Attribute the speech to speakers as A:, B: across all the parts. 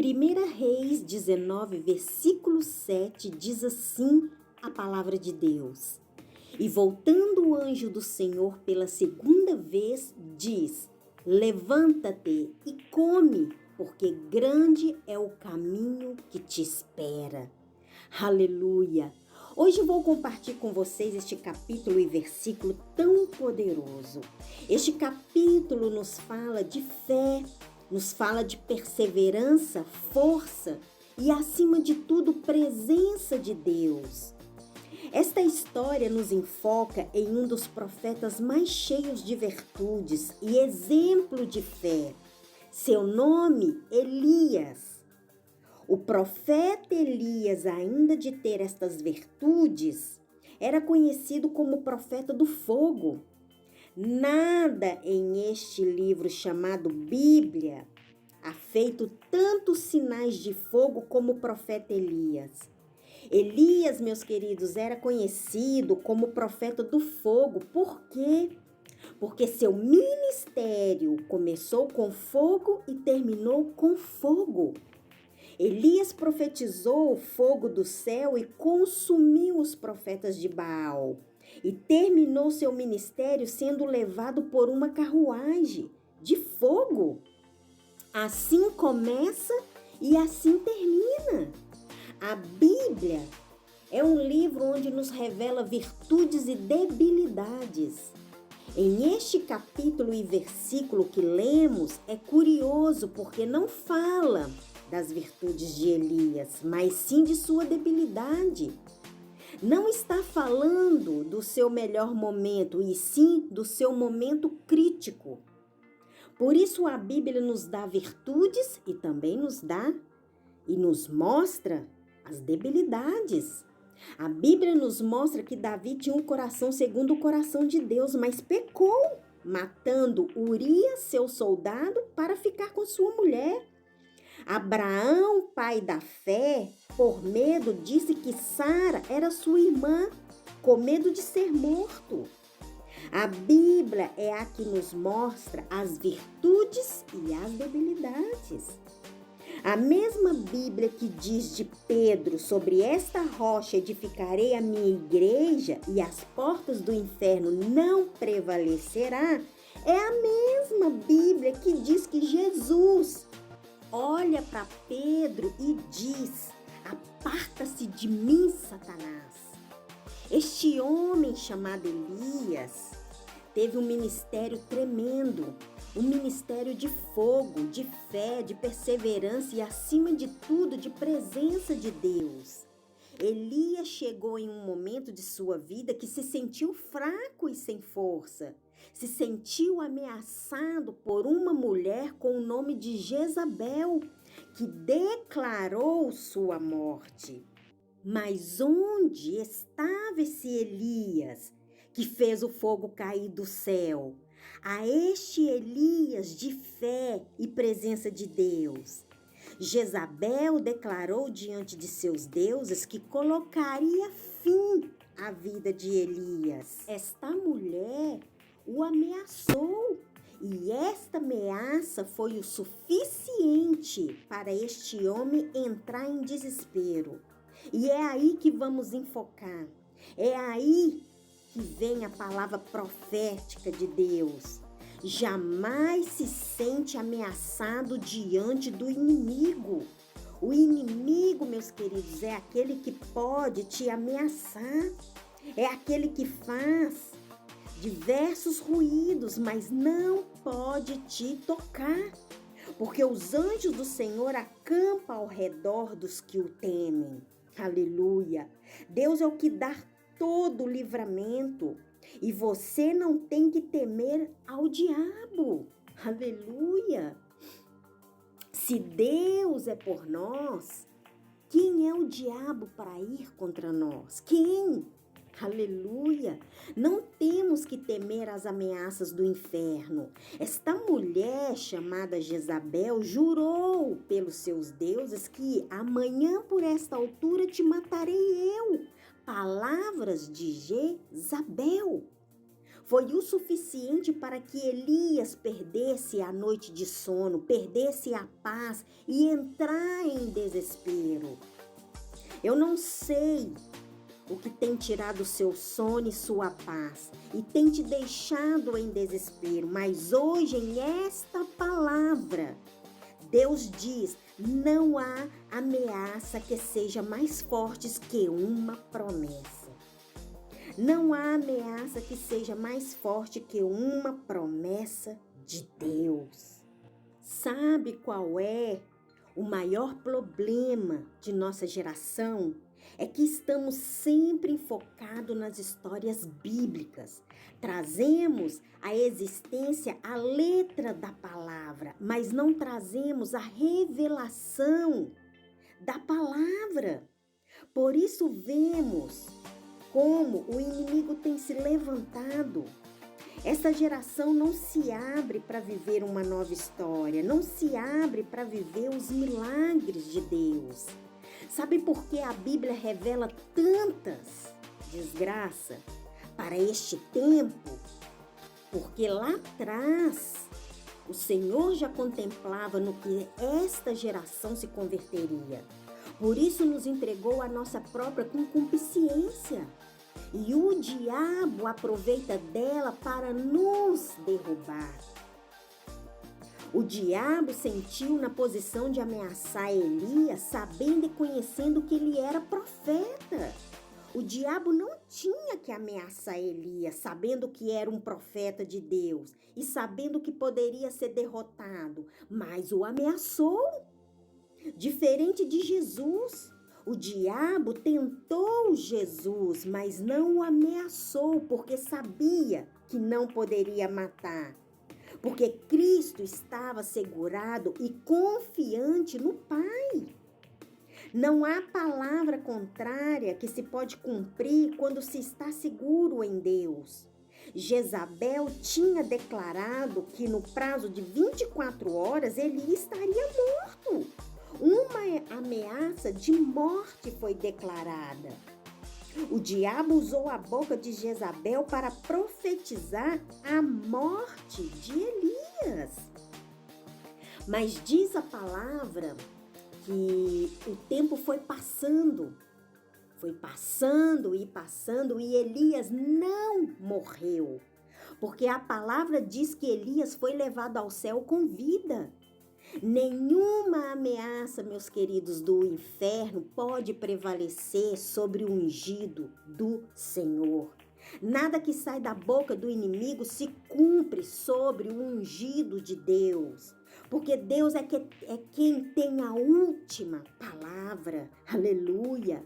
A: 1 Reis 19, versículo 7, diz assim a palavra de Deus. E voltando o anjo do Senhor pela segunda vez, diz: levanta-te e come, porque grande é o caminho que te espera. Aleluia! Hoje vou compartilhar com vocês este capítulo e versículo tão poderoso. Este capítulo nos fala de fé, nos fala de perseverança, força e, acima de tudo, presença de Deus. Esta história nos enfoca em um dos profetas mais cheios de virtudes e exemplo de fé. Seu nome, Elias. O profeta Elias, ainda de ter estas virtudes, era conhecido como profeta do fogo. Nada em este livro chamado Bíblia há feito tantos sinais de fogo como o profeta Elias. Elias, meus queridos, era conhecido como profeta do fogo. Por quê? Porque seu ministério começou com fogo e terminou com fogo. Elias profetizou o fogo do céu e consumiu os profetas de Baal. E terminou seu ministério sendo levado por uma carruagem de fogo. Assim começa e assim termina. A Bíblia é um livro onde nos revela virtudes e debilidades. Em este capítulo e versículo que lemos, é curioso porque não fala das virtudes de Elias, mas sim de sua debilidade. Não está falando do seu melhor momento, e sim do seu momento crítico. Por isso a Bíblia nos dá virtudes e também nos dá e nos mostra as debilidades. A Bíblia nos mostra que Davi tinha um coração segundo o coração de Deus, mas pecou, matando Urias, seu soldado, para ficar com sua mulher. Abraão, pai da fé, por medo, disse que Sara era sua irmã, com medo de ser morto. A Bíblia é a que nos mostra as virtudes e as debilidades. A mesma Bíblia que diz de Pedro: sobre esta rocha edificarei a minha igreja e as portas do inferno não prevalecerá, é a mesma Bíblia que diz que Jesus olha para Pedro e diz: aparta-se de mim, Satanás. Este homem chamado Elias teve um ministério tremendo, um ministério de fogo, de fé, de perseverança e, acima de tudo, de presença de Deus. Elias chegou em um momento de sua vida que se sentiu fraco e sem força. Se sentiu ameaçado por uma mulher com o nome de Jezabel, que declarou sua morte. Mas onde estava esse Elias que fez o fogo cair do céu? A este Elias de fé e presença de Deus. Jezabel declarou diante de seus deuses que colocaria fim à vida de Elias. Esta mulher o ameaçou, e esta ameaça foi o suficiente para este homem entrar em desespero. E é aí que vamos enfocar. É aí que vem a palavra profética de Deus. Jamais se sente ameaçado diante do inimigo. O inimigo, meus queridos, é aquele que pode te ameaçar. É aquele que faz diversos ruídos, mas não pode te tocar. Porque os anjos do Senhor acampam ao redor dos que o temem. Aleluia! Deus é o que dá todo o livramento. E você não tem que temer ao diabo. Aleluia! Se Deus é por nós, quem é o diabo para ir contra nós? Quem? Aleluia! Não temos que temer as ameaças do inferno. Esta mulher chamada Jezabel jurou pelos seus deuses que amanhã por esta altura te matarei eu. Palavras de Jezabel. foi o suficiente para que Elias perdesse a noite de sono, perdesse a paz e entrar em desespero. Eu não sei o que tem tirado seu sono e sua paz e tem te deixado em desespero, mas hoje em esta palavra, Deus diz: não há ameaça que seja mais forte que uma promessa. Não há ameaça que seja mais forte que uma promessa de Deus. Sabe qual é o maior problema de nossa geração? É que estamos sempre focados nas histórias bíblicas. Trazemos à existência a letra da palavra, mas não trazemos a revelação da palavra. Por isso vemos como o inimigo tem se levantado. Esta geração não se abre para viver uma nova história, não se abre para viver os milagres de Deus. Sabe por que a Bíblia revela tantas desgraças para este tempo? Porque lá atrás o Senhor já contemplava no que esta geração se converteria. Por isso nos entregou a nossa própria concupiscência. E o diabo aproveita dela para nos derrubar. O diabo sentiu na posição de ameaçar Elias, sabendo e conhecendo que ele era profeta. O diabo não tinha que ameaçar Elias, sabendo que era um profeta de Deus e sabendo que poderia ser derrotado, mas o ameaçou. Diferente de Jesus, o diabo tentou Jesus, mas não o ameaçou, porque sabia que não poderia matar. Porque Cristo estava segurado e confiante no Pai. Não há palavra contrária que se pode cumprir quando se está seguro em Deus. Jezabel tinha declarado que no prazo de 24 horas ele estaria morto. Uma ameaça de morte foi declarada. O diabo usou a boca de Jezabel para profetizar a morte de Elias. Mas diz a palavra que o tempo foi passando e Elias não morreu. Porque a palavra diz que Elias foi levado ao céu com vida. Nenhuma ameaça, meus queridos, do inferno pode prevalecer sobre o ungido do Senhor. Nada que sai da boca do inimigo se cumpre sobre o ungido de Deus. Porque Deus é quem tem a última palavra. Aleluia!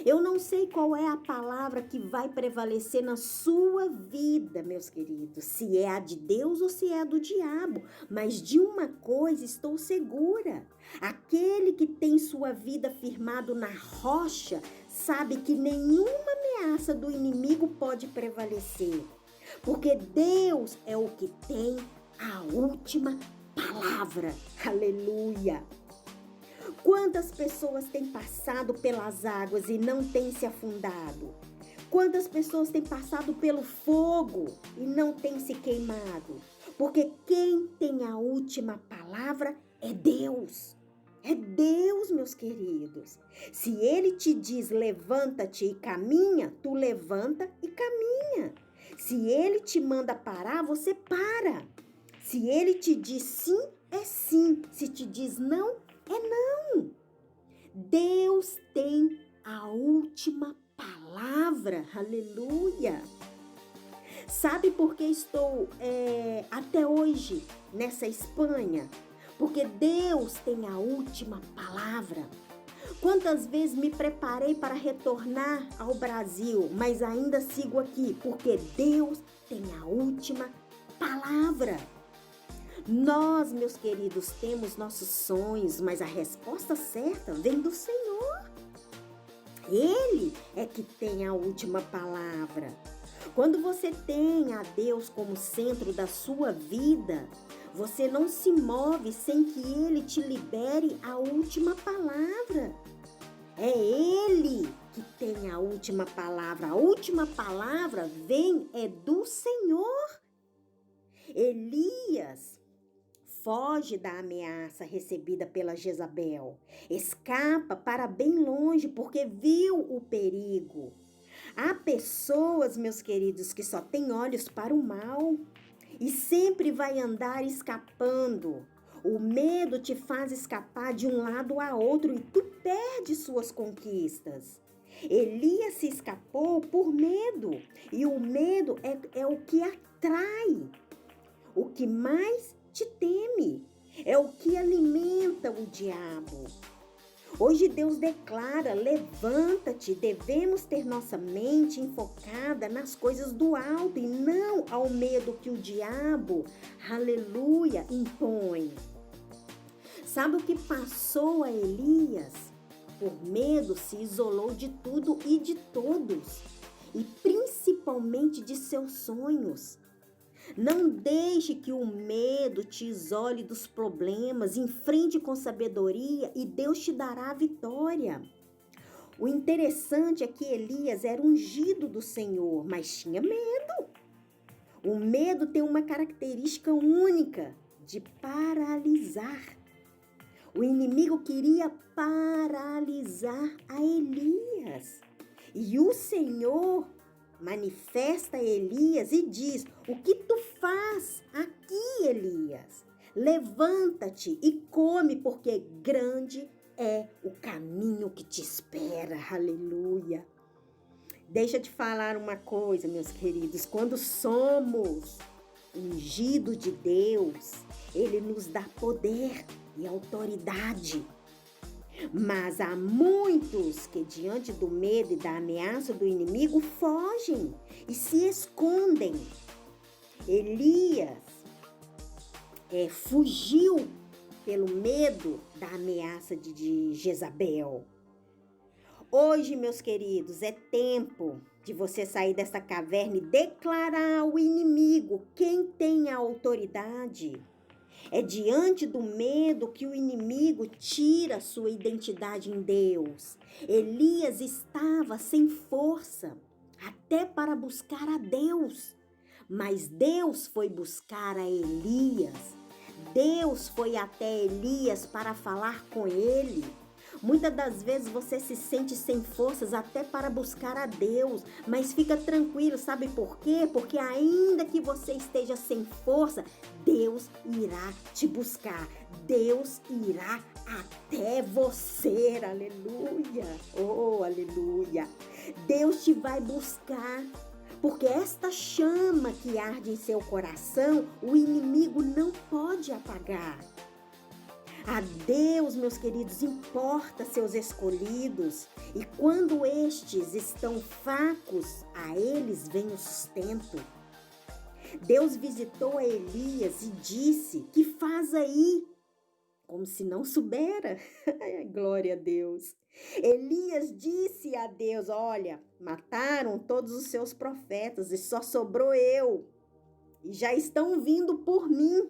A: Eu não sei qual é a palavra que vai prevalecer na sua vida, meus queridos, se é a de Deus ou se é a do diabo, mas de uma coisa estou segura: aquele que tem sua vida firmado na rocha sabe que nenhuma ameaça do inimigo pode prevalecer, porque Deus é o que tem a última palavra. Aleluia! Quantas pessoas têm passado pelas águas e não têm se afundado? Quantas pessoas têm passado pelo fogo e não têm se queimado? Porque quem tem a última palavra é Deus. É Deus, meus queridos. Se Ele te diz levanta-te e caminha, tu levanta e caminha. Se Ele te manda parar, você para. Se Ele te diz sim, é sim. Se te diz não, é não. Deus tem a última palavra. Aleluia. Sabe por que estou até hoje nessa Espanha? Porque Deus tem a última palavra. Quantas vezes me preparei para retornar ao Brasil, mas ainda sigo aqui, porque Deus tem a última palavra. Nós, meus queridos, temos nossos sonhos, mas a resposta certa vem do Senhor. Ele é que tem a última palavra. Quando você tem a Deus como centro da sua vida, você não se move sem que Ele te libere a última palavra. É Ele que tem a última palavra. A última palavra vem do Senhor. Elias foge da ameaça recebida pela Jezabel. Escapa para bem longe porque viu o perigo. Há pessoas, meus queridos, que só têm olhos para o mal e sempre vai andar escapando. O medo te faz escapar de um lado a outro e tu perde suas conquistas. Elias se escapou por medo e o medo é o que atrai, o que mais te teme, é o que alimenta o diabo. Hoje Deus declara: levanta-te, devemos ter nossa mente enfocada nas coisas do alto e não ao medo que o diabo, aleluia, impõe. Sabe o que passou a Elias? Por medo se isolou de tudo e de todos, e principalmente de seus sonhos. Não deixe que o medo te isole dos problemas, enfrente com sabedoria e Deus te dará a vitória. O interessante é que Elias era ungido do Senhor, mas tinha medo. O medo tem uma característica única de paralisar. O inimigo queria paralisar a Elias. E o Senhor manifesta a Elias e diz: o que tu faz aqui, Elias? Levanta-te e come, porque grande é o caminho que te espera. Aleluia. Deixa eu te falar uma coisa, meus queridos. Quando somos ungidos de Deus, Ele nos dá poder e autoridade. Mas há muitos que, diante do medo e da ameaça do inimigo, fogem e se escondem. Elias fugiu pelo medo da ameaça de Jezabel. Hoje, meus queridos, é tempo de você sair dessa caverna e declarar ao inimigo quem tem a autoridade. É diante do medo que o inimigo tira sua identidade em Deus. Elias estava sem força, até para buscar a Deus. Mas Deus foi buscar a Elias. Deus foi até Elias para falar com ele. Muitas das vezes você se sente sem forças até para buscar a Deus, mas fica tranquilo, sabe por quê? Porque ainda que você esteja sem força, Deus irá te buscar, Deus irá até você, aleluia, oh, aleluia. Deus te vai buscar, porque esta chama que arde em seu coração, o inimigo não pode apagar. A Deus, meus queridos, importa seus escolhidos, e quando estes estão fracos, a eles vem o sustento. Deus visitou a Elias e disse: que faz aí? Como se não soubera. Glória a Deus. Elias disse a Deus: olha, mataram todos os seus profetas e só sobrou eu, e já estão vindo por mim.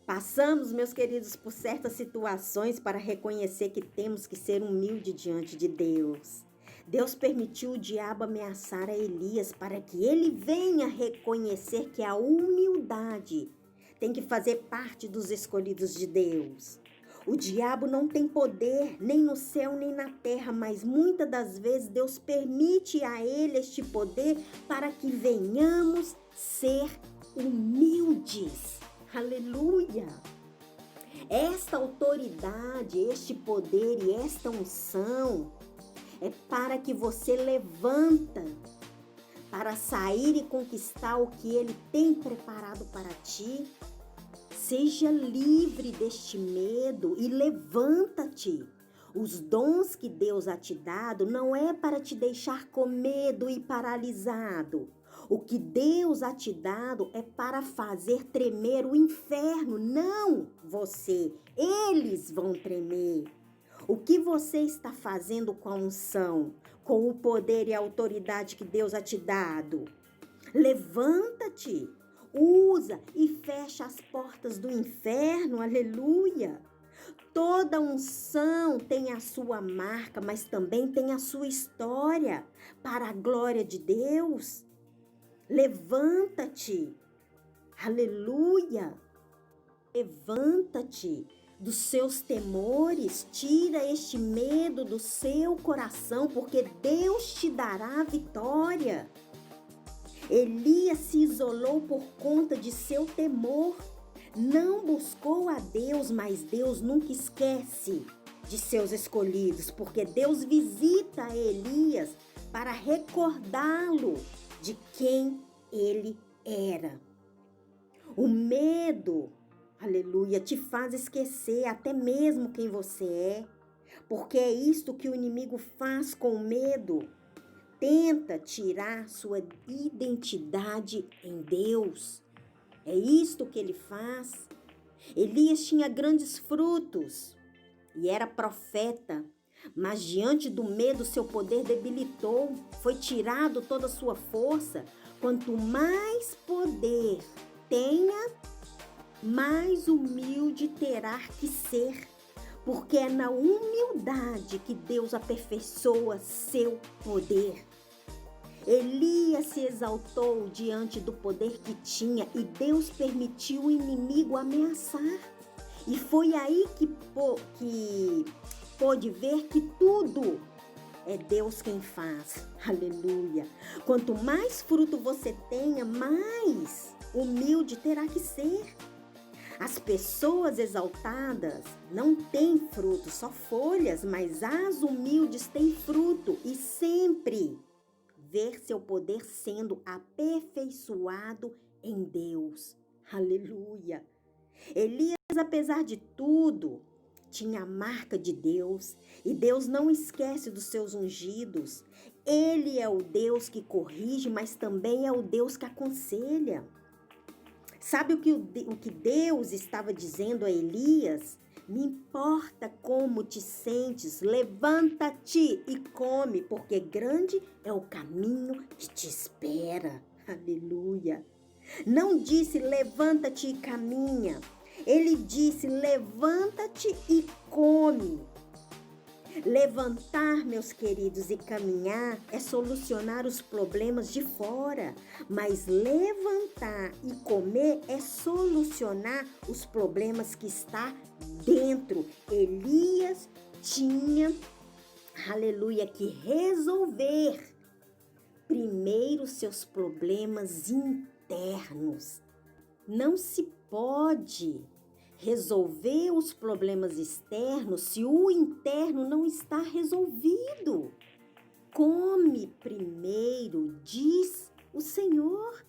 A: Passamos, meus queridos, por certas situações para reconhecer que temos que ser humildes diante de Deus. Deus permitiu o diabo ameaçar a Elias para que ele venha reconhecer que a humildade tem que fazer parte dos escolhidos de Deus. O diabo não tem poder nem no céu nem na terra, mas muitas das vezes Deus permite a ele este poder para que venhamos ser humildes. Aleluia! Esta autoridade, este poder e esta unção é para que você levanta para sair e conquistar o que Ele tem preparado para ti. Seja livre deste medo e levanta-te. Os dons que Deus ha te dado não é para te deixar com medo e paralisado. O que Deus ha te dado é para fazer tremer o inferno, não você. Eles vão tremer. O que você está fazendo com a unção, com o poder e a autoridade que Deus ha te dado? Levanta-te, usa e fecha as portas do inferno, aleluia. Toda unção tem a sua marca, mas também tem a sua história para a glória de Deus. Levanta-te. Aleluia. Levanta-te dos seus temores, tira este medo do seu coração, porque Deus te dará a vitória. Elias se isolou por conta de seu temor. Não buscou a Deus, mas Deus nunca esquece de seus escolhidos, porque Deus visita Elias para recordá-lo de quem ele era. O medo, aleluia, te faz esquecer até mesmo quem você é, porque é isto que o inimigo faz com o medo. Tenta tirar sua identidade em Deus. É isto que ele faz. Elias tinha grandes frutos e era profeta, mas diante do medo seu poder debilitou, foi tirado toda a sua força. Quanto mais poder tenha, mais humilde terá que ser, porque é na humildade que Deus aperfeiçoa seu poder. Elias se exaltou diante do poder que tinha e Deus permitiu o inimigo ameaçar. E foi aí que pôde ver que tudo é Deus quem faz. Aleluia. Quanto mais fruto você tenha, mais humilde terá que ser. As pessoas exaltadas não têm fruto, só folhas, mas as humildes têm fruto e sempre ver seu poder sendo aperfeiçoado em Deus. Aleluia. Elias, apesar de tudo, tinha a marca de Deus e Deus não esquece dos seus ungidos. Ele é o Deus que corrige, mas também é o Deus que aconselha. Sabe o que Deus estava dizendo a Elias? Me importa como te sentes, levanta-te e come, porque grande é o caminho que te espera. Aleluia. Não disse levanta-te e caminha. Ele disse levanta-te e come. Levantar, meus queridos, e caminhar é solucionar os problemas de fora, mas levantar e comer é solucionar os problemas que está dentro. Elias tinha, aleluia, que resolver primeiro seus problemas internos. Não se pode resolver os problemas externos se o interno não está resolvido. Come primeiro, diz o Senhor.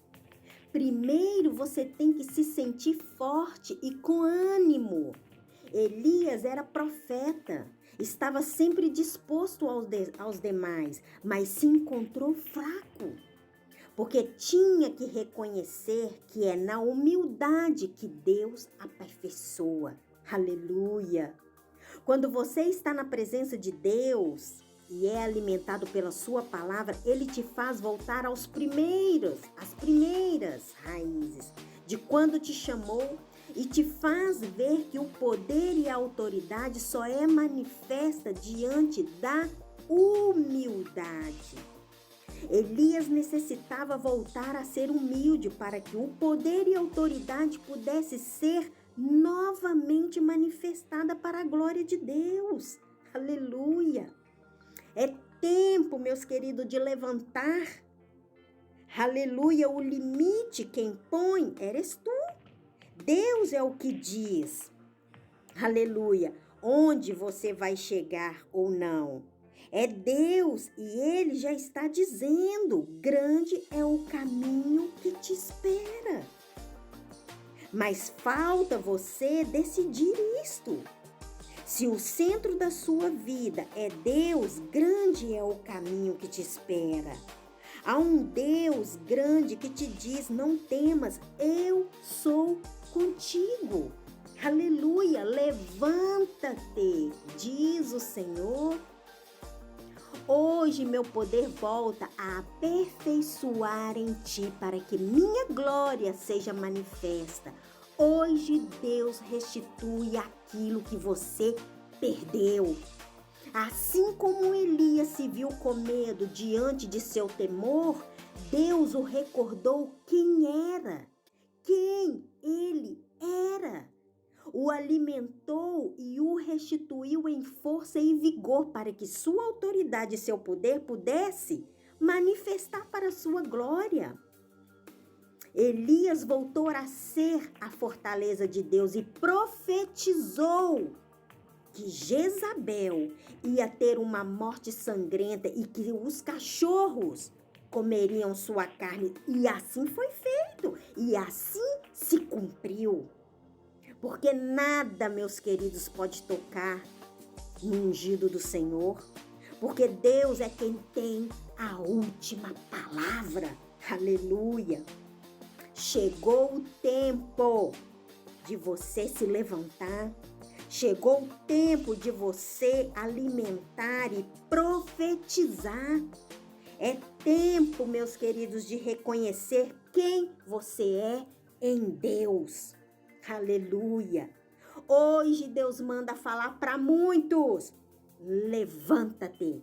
A: Primeiro você tem que se sentir forte e com ânimo. Elias era profeta, estava sempre disposto aos demais, mas se encontrou fraco. Porque tinha que reconhecer que é na humildade que Deus aperfeiçoa. Aleluia! Quando você está na presença de Deus e é alimentado pela sua palavra, Ele te faz voltar às primeiras raízes de quando te chamou e te faz ver que o poder e a autoridade só é manifesta diante da humildade. Elias necessitava voltar a ser humilde para que o poder e a autoridade pudesse ser novamente manifestada para a glória de Deus. Aleluia! É tempo, meus queridos, de levantar. Aleluia! O limite quem põe eres tu. Deus é o que diz. Aleluia! Onde você vai chegar ou não. É Deus e Ele já está dizendo, grande é o caminho que te espera. Mas falta você decidir isto. Se o centro da sua vida é Deus, grande é o caminho que te espera. Há um Deus grande que te diz, não temas, eu sou contigo. Aleluia, levanta-te, diz o Senhor. Hoje meu poder volta a aperfeiçoar em ti para que minha glória seja manifesta. Hoje Deus restitui aquilo que você perdeu. Assim como Elias se viu com medo diante de seu temor, Deus o recordou quem era, quem ele era. O alimentou e o restituiu em força e vigor para que sua autoridade e seu poder pudesse manifestar para a sua glória. Elias voltou a ser a fortaleza de Deus e profetizou que Jezabel ia ter uma morte sangrenta e que os cachorros comeriam sua carne. E assim foi feito, e assim se cumpriu. Porque nada, meus queridos, pode tocar no ungido do Senhor, porque Deus é quem tem a última palavra. Aleluia! Chegou o tempo de você se levantar. Chegou o tempo de você alimentar e profetizar. É tempo, meus queridos, de reconhecer quem você é em Deus. Aleluia! Hoje Deus manda falar para muitos. Levanta-te,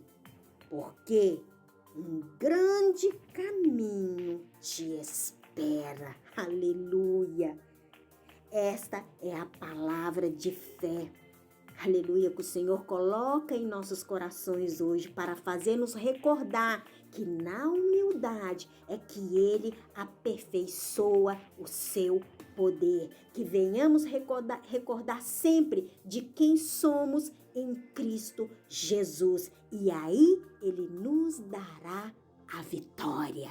A: porque um grande caminho te espera. Aleluia! Esta é a palavra de fé. Aleluia, que o Senhor coloca em nossos corações hoje para fazer-nos recordar que na humildade é que Ele aperfeiçoa o seu poder. Que venhamos recordar sempre de quem somos em Cristo Jesus. E aí Ele nos dará a vitória.